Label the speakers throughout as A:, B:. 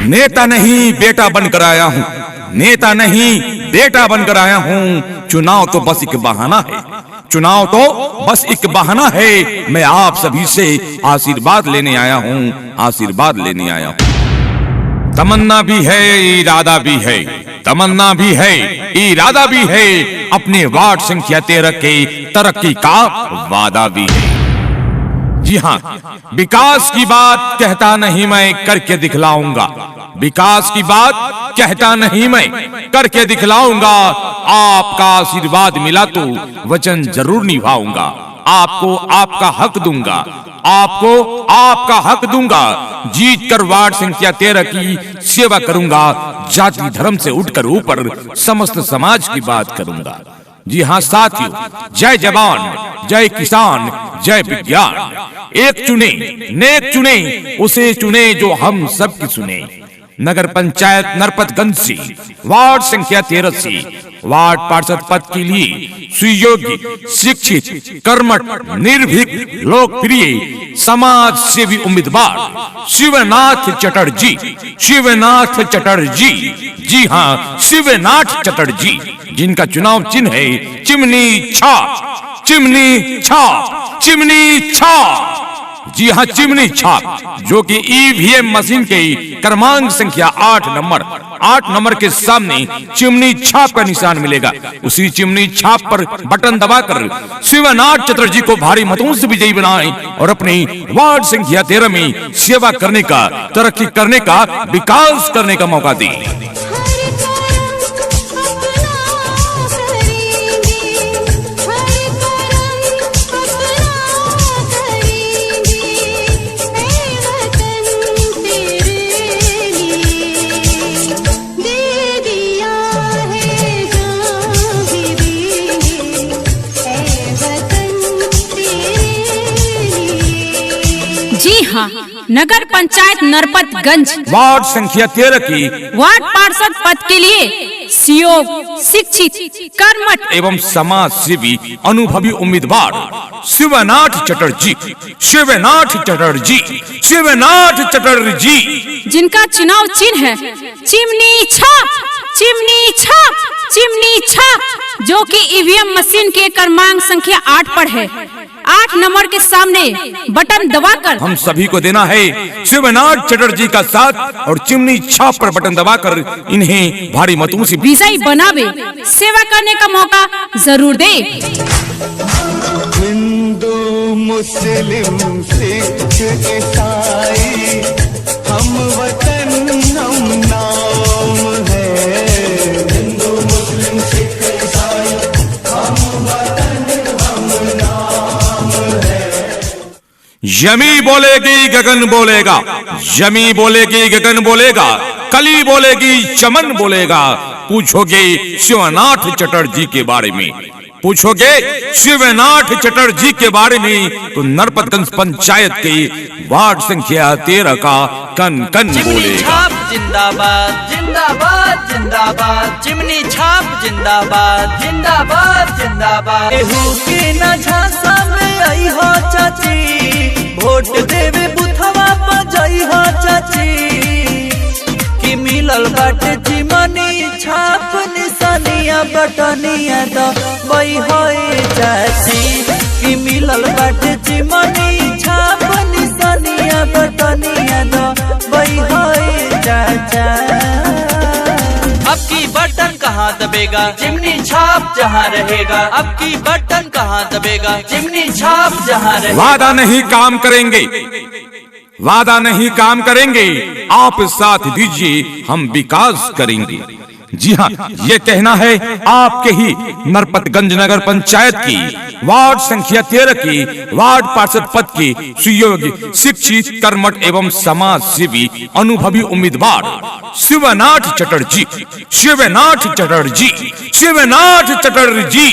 A: नेता नहीं बेटा बनकर आया हूँ, नेता नहीं बेटा बनकर आया हूँ। चुनाव तो बस एक बहाना है, चुनाव तो बस एक बहाना है। मैं आप सभी से आशीर्वाद लेने आया हूँ, आशीर्वाद लेने आया हूँ। तमन्ना भी है, इरादा भी है, तमन्ना भी है, इरादा भी है। अपने वार्ड संख्या 13 के तरक्की का वादा भी है। जी हाँ, विकास की बात कहता नहीं मैं, करके दिखलाऊंगा। विकास की बात कहता नहीं मैं, करके दिखलाऊंगा। आपका आशीर्वाद मिला तो वचन जरूर निभाऊंगा। आपको आपका हक दूंगा, आपको आपका हक दूंगा। जीत कर वार्ड संख्या 13 की सेवा करूंगा। जाति धर्म से उठकर ऊपर समस्त समाज की बात करूंगा। जी हाँ साथियों, जय जवान, जय किसान, जय विज्ञान। एक चुने, नेक चुने, उसे चुने जो हम सब की सुने। नगर पंचायत नरपतगंज से वार्ड संख्या 13 से वार्ड पार्षद पद के लिए सुयोग्य, शिक्षित, कर्मठ, निर्भीक, लोकप्रिय, समाज सेवी उम्मीदवार शिवनाथ चटर्जी, शिवनाथ चटर्जी। जी हाँ, शिवनाथ चटर्जी, जिनका चुनाव चिन्ह है चिमनी छाप, चिमनी छाप, चिमनी छाप। जी हाँ, चिमनी छाप, जो कि ईवीएम मशीन के क्रमांक संख्या 8 नंबर के सामने चिमनी छाप का निशान मिलेगा। उसी चिमनी छाप पर बटन दबाकर शिवनाथ चटर्जी को भारी मतों से विजयी बनाएं और अपनी वार्ड संख्या 13 में सेवा करने का, तरक्की करने का, विकास करने का मौका दें।
B: जी हाँ, नगर पंचायत नरपतगंज
A: वार्ड संख्या 13 की
B: वार्ड पार्षद पद के लिए सुयोग्य, शिक्षित, कर्मठ
A: एवं समाज सेवी अनुभवी उम्मीदवार शिवनाथ चटर्जी, शिवनाथ चटर्जी, शिवनाथ चटर्जी,
B: जिनका चुनाव चिन्ह है चिमनी छाप, चिमनी छाप, चिमनी छाप, जो कि ईवीएम मशीन के क्रमांक संख्या 8 पर है। 8 नंबर के सामने बटन दबाकर
A: हम सभी को देना है शिवनाथ चटर्जी का साथ और चिमनी छाप पर बटन दबाकर इन्हें भारी मतों से
B: विजयी बनावे, सेवा करने का मौका जरूर दे।
C: हिंदू मुस्लिम सिख ईसाई हम वतन हम नाम है। हिंदू मुस्लिम सिख ईसाई हम वतन हम नाम है।
A: यमी बोलेगी गगन बोलेगा, यमी बोलेगी गगन बोलेगा, कली बोलेगी चमन बोलेगा। पूछोगे शिवनाथ चटर्जी के बारे में, पूछोगे शिवनाथ चटर्जी के बारे में तो नरपतगंज पंचायत के वार्ड संख्या 13 का कन कन बोलेगा।
D: जिंदाबाद जिंदाबाद जिंदाबाद, चिमनी छाप जिंदाबाद जिंदाबाद जिंदाबाद। केहू के न झांसा में आई हो चाची, वोट देवे बुथवा पर जाई हो चाची। कि मिलल बाटे चिमनी छाप निशानिया बटनिया द वही होए चाची। कि मिलल बाटे चिमनी छाप निशानिया बटनिया द वही होए चाचा। अब की बटन कहाँ दबेगा, चिमनी छाप जहाँ रहेगा। अब की बटन कहाँ दबेगा, चिमनी छाप जहाँ रहेगा।
A: वादा नहीं काम करेंगे, वादा नहीं काम करेंगे, आप साथ दीजिए हम विकास करेंगे। जी हाँ, ये कहना है आपके ही नरपतगंज नगर पंचायत की वार्ड संख्या 13 की वार्ड पार्षद पद के सुयोग्य, शिक्षित, कर्मठ एवं समाज सेवी अनुभवी उम्मीदवार शिवनाथ चटर्जी, शिवनाथ चटर्जी, शिवनाथ चटर्जी,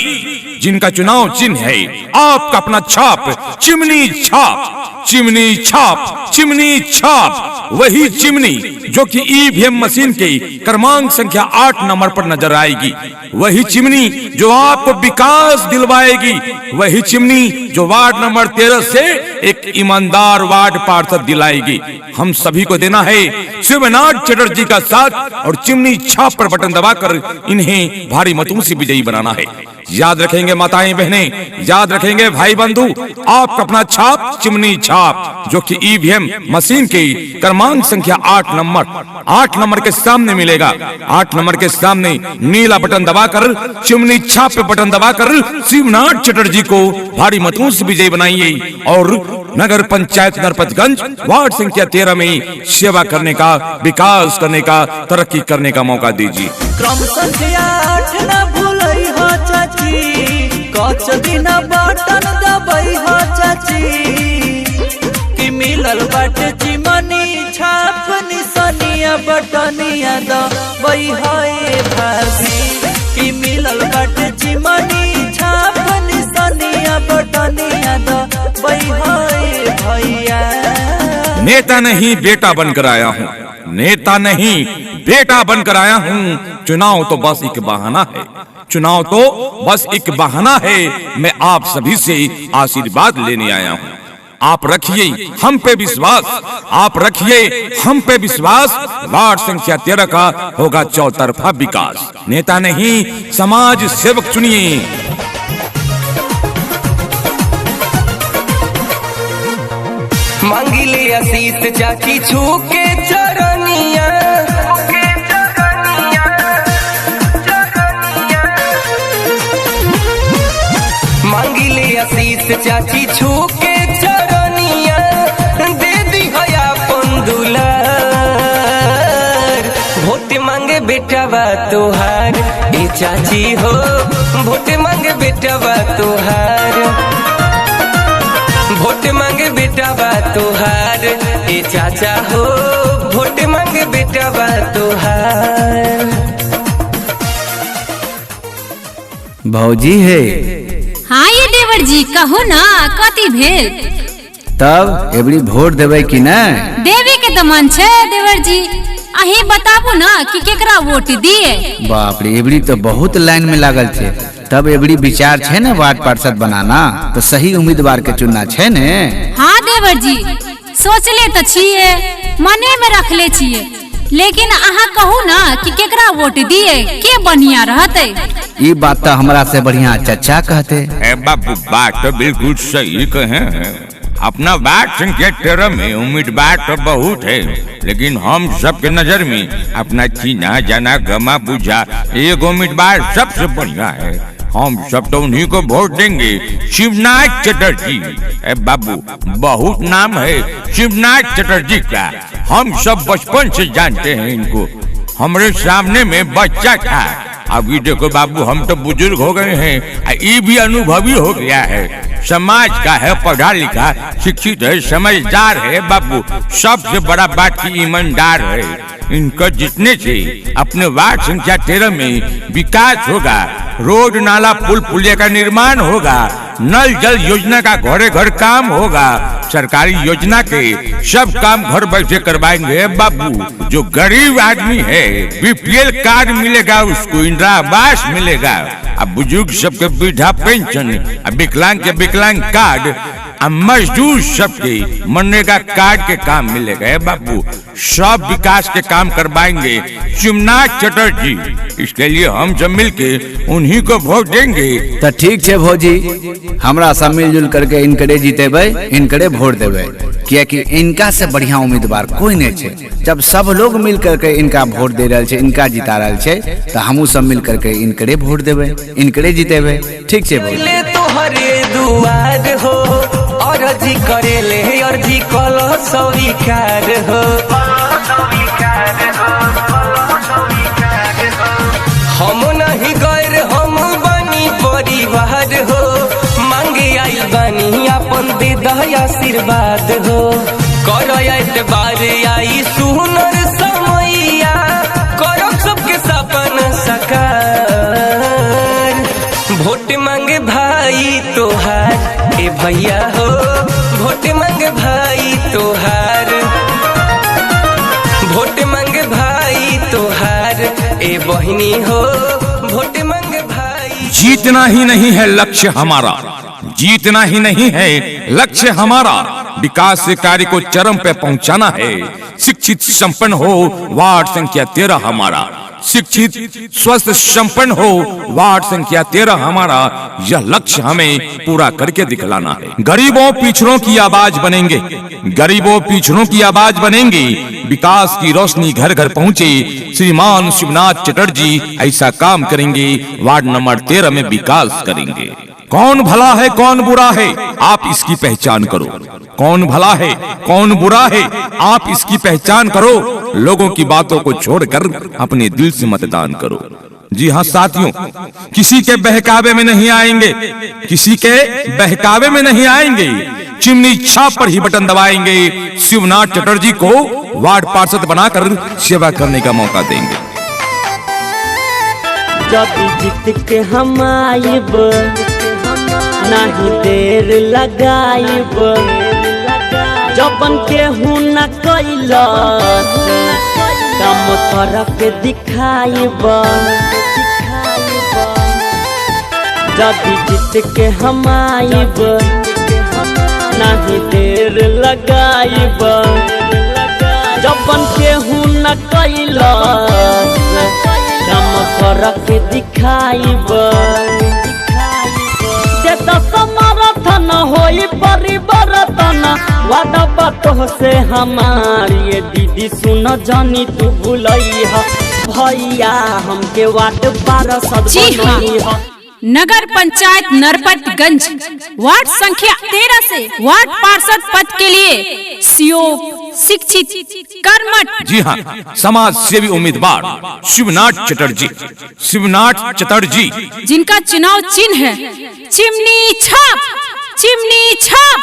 A: जिनका चुनाव चिन्ह है आपका अपना छाप चिमनी छाप, चिमनी छाप, चिमनी छाप। वही चिमनी जो कि ईवीएम मशीन के क्रमांक संख्या 8 नंबर पर नजर आएगी। वही चिमनी जो आपको विकास दिलवाएगी। वही चिमनी जो वार्ड नंबर 13 से एक ईमानदार वार्ड पार्षद दिलाएगी। हम सभी को देना है शिवनाथ चटर्जी का साथ और चिमनी छाप पर बटन दबाकर इन्हें भारी मतों से विजयी बनाना है। याद रखेंगे माताएं बहनें, याद रखेंगे भाई बंधु, आपका अपना छाप चिमनी छाप जो कि ईवीएम मशीन के क्रमांक संख्या 8 नंबर के सामने मिलेगा। 8 नंबर के सामने नीला बटन दबाकर चिमनी छाप पे बटन दबाकर शिवनाथ चटर्जी को भारी मतों से विजयी बनाइए और नगर पंचायत नरपतगंज वार्ड संख्या 13 में सेवा करने का, विकास करने का, तरक्की करने का मौका दीजिए।
D: क्रम संख्या 8 न भूलई हो चाची, कच दिन बटन दबई हो चाची, कि मिलल बाटे चिमनी छाप निसनिया बटनिया दबई है भाभी, कि मिलल बाटे चिमनी छाप निसनिया बटनिया दबई है भैया।
A: नेता नहीं बेटा बनकर आया हूँ, नेता नहीं बेटा बनकर आया हूँ। चुनाव तो बस एक बहाना है, चुनाव तो बस एक बहाना है। मैं आप सभी से आशीर्वाद लेने आया हूँ। आप रखिए हम पे विश्वास, आप रखिए हम पे विश्वास। वार्ड संख्या 13 का होगा चौतरफा विकास। नेता नहीं समाज सेवक चुनिए।
E: मांगिले आशीष चाची छू के चरनिया, मांगिले आशीष चाची छू के चरनिया, दे दी है अपन दुलार। वोट मांगे बेटवा तोहार ए चाची हो, वोट मांगे बेटवा तोहार, वोट मांगे बेटवा तोहार ए चाचा हो, वोट मांगे बेटवा तोहार।
F: भौजी है।
B: हाँ ये देवर जी कहो ना, कथी भेल?
F: तब एबरी वोट देवे कि न?
B: देवी के तो मन छे देवर जी, अही बताबू ना कि केकरा वोट दिए।
F: बाप रे, एबरी तो बहुत लाइन में लागल थे। तब एबरी विचार छे न वार्ड पार्षद बनाना, तो सही उम्मीदवार के चुनना छे न।
B: हाँ देवर जी, सोचले तो छिए, मने में रख ले छिए, लेकिन अहाँ कहू ना कि केकरा वोट दिए, के बढ़िया रहते।
F: ये बात तो हमरा से बढ़िया चचा कहते।
A: बाबू बात तो बिल्कुल सही कहे। अपना वार्ड संख्या 13 में उम्मीदवार तो बहुत है, लेकिन हम सबके नजर में अपना चीना जाना गमा बुझा एक उम्मीदवार सबसे बढ़िया है। हम सब तो उन्हीं को वोट देंगे, शिवनाथ चटर्जी। बाबू बहुत नाम है शिवनाथ चटर्जी का, हम सब बचपन से जानते हैं इनको। हमारे सामने में बच्चा था, अभी देखो बाबू हम तो बुजुर्ग हो गए हैं, ये भी अनुभवी हो गया है। समाज का है, पढ़ा लिखा शिक्षित है, समझदार है। बाबू सबसे बड़ा बात की ईमानदार है। इनका जितने से अपने वार्ड संख्या 13 में विकास होगा, रोड नाला पुल पुलिया का निर्माण होगा, नल जल योजना का घरे घर काम होगा, सरकारी योजना के सब काम घर बैठे करवाएंगे। बाबू जो गरीब आदमी है बीपीएल कार्ड मिलेगा उसको, इंदिरा आवास मिलेगा, अब बुजुर्ग सबके वृद्धा पेंशन, विकलांग के विकलांग कार्ड, मजदूर सबके मनरेगा कार्ड के काम मिलेगा। बाबू सब विकास के काम करवाएंगे शिवनाथ चटर्जी। इसके लिए हम सब मिलके उन्हीं को वोट देंगे।
F: तो ठीक है भौजी, हमरा सब मिलजुल करके इनकरे जीतेबे, इनकरे वोट देवे, क्योंकि इनका से बढ़िया उम्मीदवार कोई नहीं है। जब सब लोग मिल करके इनका वोट दे रहे छे, इनका जिता रहे छे, तो हमू सब मिल करके इनकरे वोट देवे, इनकरे जीतेबे। ठीक है भौजी।
E: तोहरे दुआर हो, अर्जी करेले अर्जी कलो स्वीकार हो, हम नहीं गैर हम बनी परिवार हो, मांगे आई बनी अपन दे दया आशीर्वाद हो, करो एतबार आई सुनर समैया, करो सबके सपना साकार। वोट मांगे भाई तोहार ए भैया हो, वोट वोट मांग भाई तोहार, वोट मांग भाई तोहार, ए बहिनी हो वोट मांग भाई।
A: जीतना ही नहीं है लक्ष्य हमारा, जीतना ही नहीं है लक्ष्य हमारा, विकास के कार्य को चरम पे पहुंचाना है। शिक्षित संपन्न हो वार्ड संख्या 13 हमारा, शिक्षित स्वस्थ संपन्न हो वार्ड संख्या 13 हमारा, यह लक्ष्य हमें पूरा करके दिखलाना है। गरीबों पिछड़ों की आवाज बनेंगे, गरीबों पिछड़ों की आवाज बनेंगे, विकास की रोशनी घर घर पहुंचे, श्रीमान शिवनाथ चटर्जी ऐसा काम करेंगे, वार्ड नंबर 13 में विकास करेंगे। कौन भला है कौन बुरा है आप इसकी पहचान करो, कौन भला है कौन बुरा है आप इसकी पहचान करो, लोगों की बातों को छोड़कर अपने दिल से मतदान करो। जी हाँ साथियों, किसी के बहकावे में नहीं आएंगे, किसी के बहकावे में नहीं आएंगे, चिमनी छाप पर ही बटन दबाएंगे, शिवनाथ चटर्जी को वार्ड पार्षद बनाकर सेवा करने का मौका देंगे।
G: जब जीत के हम आइब नहीं देर लगाइब, जबन के हूँ न कैलस काम करके दिखाइब। जब जीत के हम आइब नहीं देर लगाइब, जबन के हूँ न कैलस काम करके दिखाइब। समर्थन होई परिवर्तन वादा बातों से हमारी, ये दीदी सुन जानी तू भूलैहा भैया हमके वार्ड पार्षद बनैहा।
B: नगर पंचायत नरपतगंज वार्ड संख्या 13 से वार्ड पार्षद पद के लिए शिक्षित कर्मठ,
A: जी हाँ समाज सेवी उम्मीदवार शिवनाथ चटर्जी, शिवनाथ चटर्जी
B: जिनका चुनाव चिन्ह है चिमनी छाप, चिमनी छाप,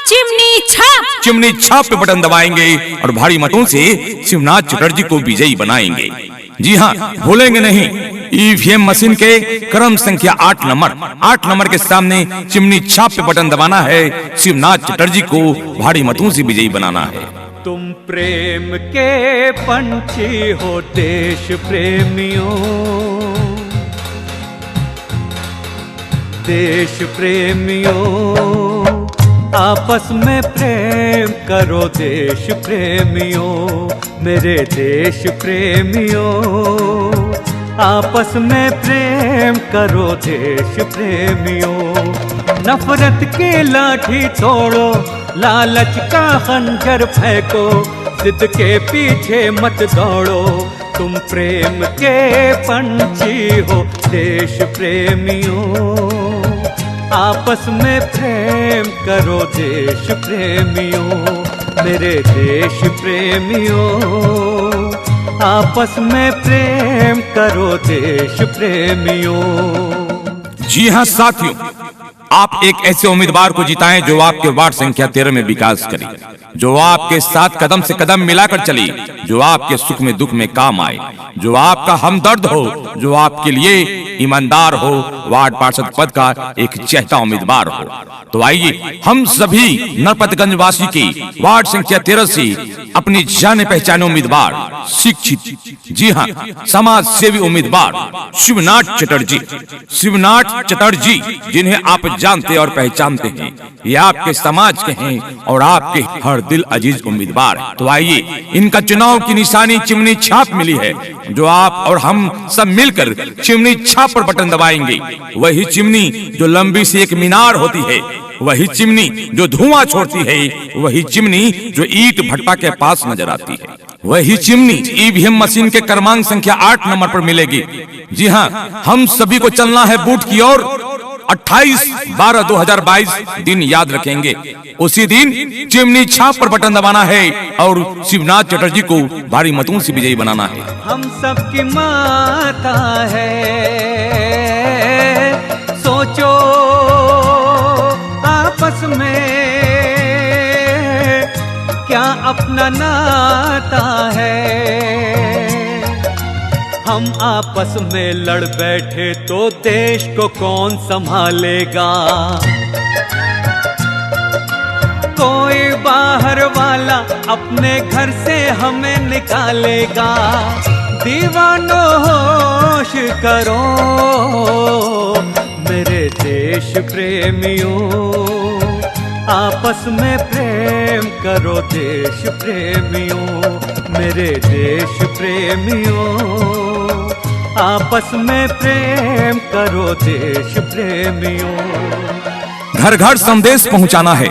B: चिमनी छाप।
A: चिमनी छाप पे बटन दबाएंगे और भारी मतों से शिवनाथ चटर्जी को विजयी बनाएंगे। जी हाँ भूलेंगे नहीं, ईवीएम मशीन के क्रम संख्या 8 नंबर के सामने चिमनी छाप पे बटन दबाना है, शिवनाथ चटर्जी को भारी मतों से विजयी बनाना है।
C: तुम प्रेम के पंछी हो देश प्रेमियों, देश प्रेमियों आपस में प्रेम करो देश प्रेमियों, मेरे देश प्रेमियों आपस में प्रेम करो देश प्रेमियों। नफरत के लाठी तोड़ो, लालच का खंजर फेंको, जिद के पीछे मत दौड़ो, तुम प्रेम के पंछी हो देश प्रेमियों, आपस में प्रेम करो देश प्रेमियों, मेरे देश प्रेमियों आपस में प्रेम करो देश प्रेमियों।
A: जी हाँ साथियों, आप एक ऐसे उम्मीदवार को जिताएं जो आपके वार्ड संख्या 13 में विकास करे, जो आपके साथ कदम से कदम मिलाकर चले, जो आपके सुख में दुख में काम आए, जो आपका हमदर्द हो, जो आपके लिए ईमानदार हो, वार्ड पार्षद पद का एक चहेता उम्मीदवार हो। तो आइए हम सभी नरपतगंज वासी के वार्ड संख्या 13 से अपनी जाने पहचाने उम्मीदवार शिक्षित, जी हाँ समाज सेवी उम्मीदवार शिवनाथ चटर्जी, शिवनाथ चटर्जी जिन्हें आप जानते और पहचानते हैं, ये आपके समाज के हैं और आपके हर दिल अजीज उम्मीदवार। तो आइए इनका चुनाव की निशानी चिमनी छाप मिली है, जो आप और हम सब मिलकर चिमनी छाप पर बटन दबाएंगे। वही चिमनी जो लंबी सी एक मीनार होती है, वही चिमनी जो धुआं छोड़ती है, वही चिमनी जो ईंट भट्टा के पास नजर आती है, वही चिमनी ईवीएम मशीन के क्रमांक संख्या 8 नंबर पर मिलेगी। जी हाँ हम सभी को चलना है बूथ की ओर। 28/12/2022 दिन याद रखेंगे, उसी दिन चिमनी छाप पर बटन दबाना है और शिवनाथ चटर्जी को भारी मतों से विजयी बनाना है।
C: हम सबकी माता है, सोचो आपस में क्या अपना नाता है। हम आपस में लड़ बैठे तो देश को कौन संभालेगा। कोई वाला अपने घर से हमें निकालेगा। दीवानो होश करो मेरे देश प्रेमियों, आपस में प्रेम करो देश प्रेमियों, मेरे देश प्रेमियों, आपस में प्रेम करो देश प्रेमियों।
A: घर घर संदेश पहुंचाना है,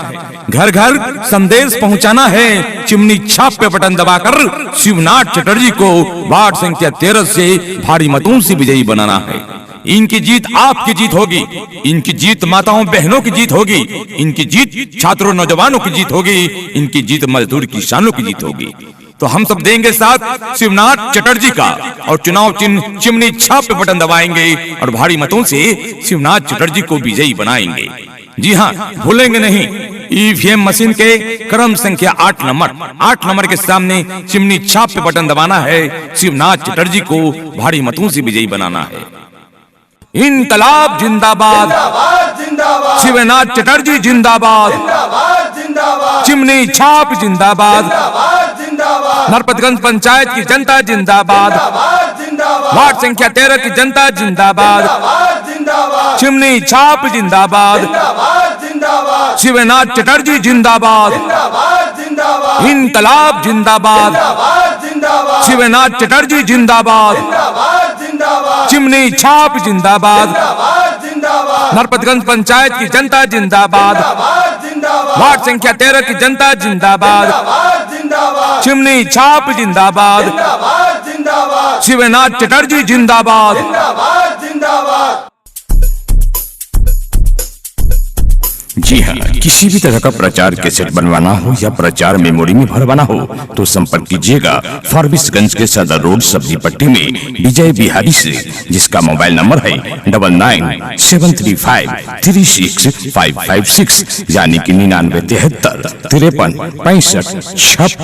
A: घर घर संदेश पहुंचाना है। चिमनी छाप पे बटन दबाकर शिवनाथ चटर्जी को वार्ड संख्या 13 से भारी मतों से विजयी बनाना है। इनकी जीत आपकी जीत होगी, इनकी जीत माताओं बहनों की जीत होगी, इनकी जीत छात्रों नौजवानों की जीत होगी, इनकी जीत मजदूर किसानों की जीत होगी। तो हम सब देंगे साथ शिवनाथ चटर्जी का और चुनाव चिन्ह चिमनी छाप पे बटन दबाएंगे और भारी मतों से शिवनाथ चटर्जी को विजयी बनाएंगे। जी हाँ, भूलेंगे नहीं। ईवीएम मशीन के क्रम संख्या 8 नंबर के सामने चिमनी छाप पे बटन दबाना है, शिवनाथ चटर्जी को भारी मतों से विजयी बनाना है। इनकलाब जिंदाबाद, शिवनाथ चटर्जी जिंदाबाद, चिमनी छाप जिंदाबाद, नरपतगंज पंचायत की जनता जिंदाबाद, वार्ड संख्या 13 की जनता जिंदाबाद, चिमनी छाप जिंदाबाद, शिवनाथ चटर्जी जिंदाबाद, इनकलाब जिंदाबाद, शिवनाथ चटर्जी जिंदाबाद, चिमनी छाप जिंदाबाद, नरपतगंज पंचायत की जनता जिंदाबाद, वार्ड संख्या 13 की जनता जिंदाबाद, चिमनी छाप जिंदाबाद, शिवनाथ चटर्जी जिंदाबाद। जी हाँ, किसी भी तरह का प्रचार कैसेट बनवाना हो या प्रचार मेमोरी में भरवाना हो तो संपर्क कीजिएगा फारबिसगंज के सदर रोड सब्जी पट्टी में विजय बिहारी से, जिसका मोबाइल नंबर है 9973536556 यानी कि 9973536556।